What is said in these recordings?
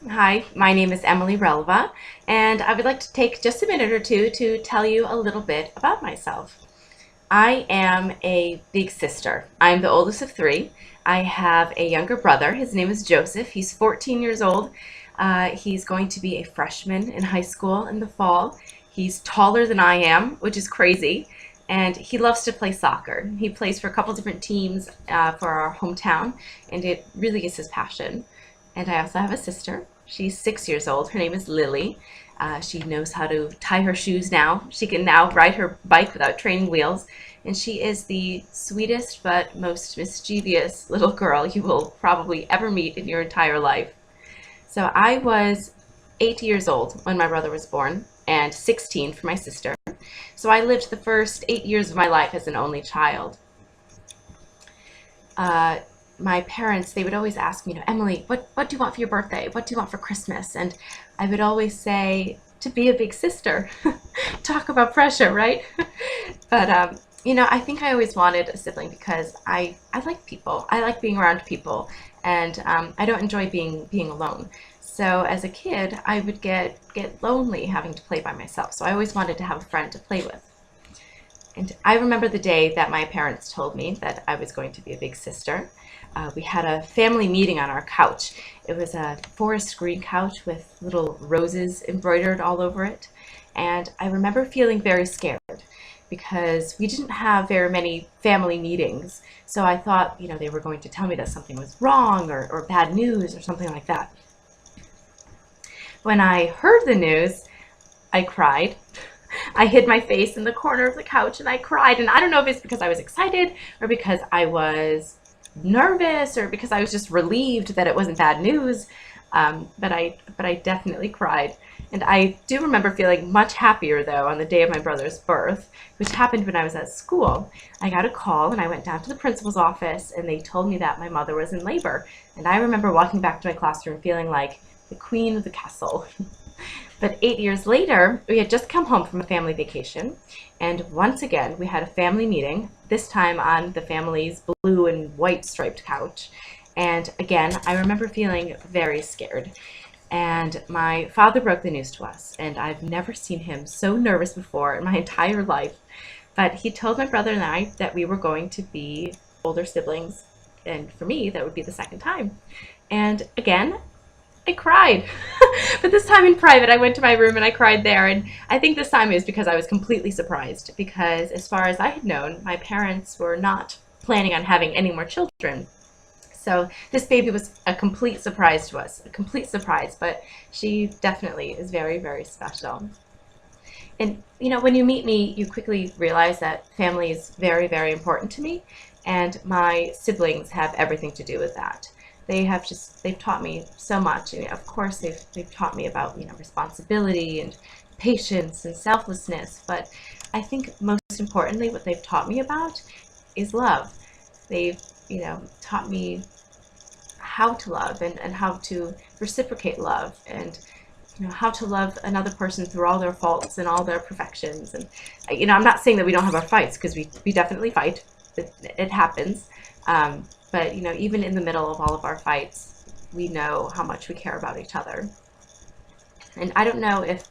Hi, my name is Emily Relva, and I would like to take just a minute or two to tell you a little bit about myself. I am a big sister. I'm the oldest of three. I have a younger brother. His name is Joseph. He's 14 years old. He's going to be a freshman in high school in the fall. He's taller than I am, which is crazy, and he loves to play soccer. He plays for a couple different teams for our hometown, and it really is his passion. And I also have a sister. She's 6 years old. Her name is Lily. She knows how to tie her shoes now. She can now ride her bike without training wheels. And she is the sweetest but most mischievous little girl you will probably ever meet in your entire life. So I was 8 years old when my brother was born and 16 for my sister. So I lived the first 8 years of my life as an only child. Uh, my parents, they would always ask me, Emily, what do you want for your birthday? What do you want for Christmas? And I would always say, to be a big sister. Talk about pressure, right? But, I think I always wanted a sibling because I like people. I like being around people, and I don't enjoy being alone. So as a kid, I would get lonely having to play by myself. So I always wanted to have a friend to play with. And I remember the day that my parents told me that I was going to be a big sister. We had a family meeting on our couch. It was a forest green couch with little roses embroidered all over it. And I remember feeling very scared because we didn't have very many family meetings. So I thought, they were going to tell me that something was wrong or bad news or something like that. When I heard the news, I cried. I hid my face in the corner of the couch and I cried. And I don't know if it's because I was excited or because I was nervous or because I was just relieved that it wasn't bad news. But I definitely cried. And I do remember feeling much happier though on the day of my brother's birth, which happened when I was at school. I got a call and I went down to the principal's office and they told me that my mother was in labor. And I remember walking back to my classroom feeling like the queen of the castle. But 8 years later, we had just come home from a family vacation, and once again, we had a family meeting, this time on the family's blue and white striped couch. And again, I remember feeling very scared. And my father broke the news to us, and I've never seen him so nervous before in my entire life. But he told my brother and I that we were going to be older siblings, and for me, that would be the second time. And again, I cried. But this time in private, I went to my room and I cried there. And I think this time it was because I was completely surprised because as far as I had known, my parents were not planning on having any more children. So this baby was a complete surprise to us, a complete surprise, but she definitely is very, very special. And when you meet me, you quickly realize that family is very, very important to me, and my siblings have everything to do with that. They've taught me so much. And of course, they've taught me about, responsibility and patience and selflessness, but I think most importantly, what they've taught me about is love. They've, taught me how to love and how to reciprocate love and how to love another person through all their faults and all their perfections. And I'm not saying that we don't have our fights, because we definitely fight. It happens. But even in the middle of all of our fights, we know how much we care about each other. And I don't know if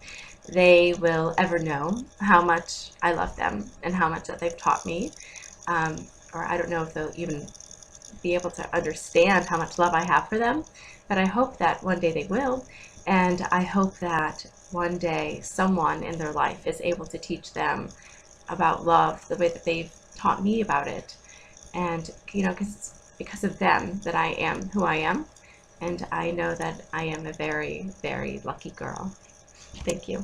they will ever know how much I love them and how much that they've taught me. Or I don't know if they'll even be able to understand how much love I have for them. But I hope that one day they will. And I hope that one day someone in their life is able to teach them about love the way that they've taught me about it. And, because it's because of them that I am who I am. And I know that I am a very, very lucky girl. Thank you.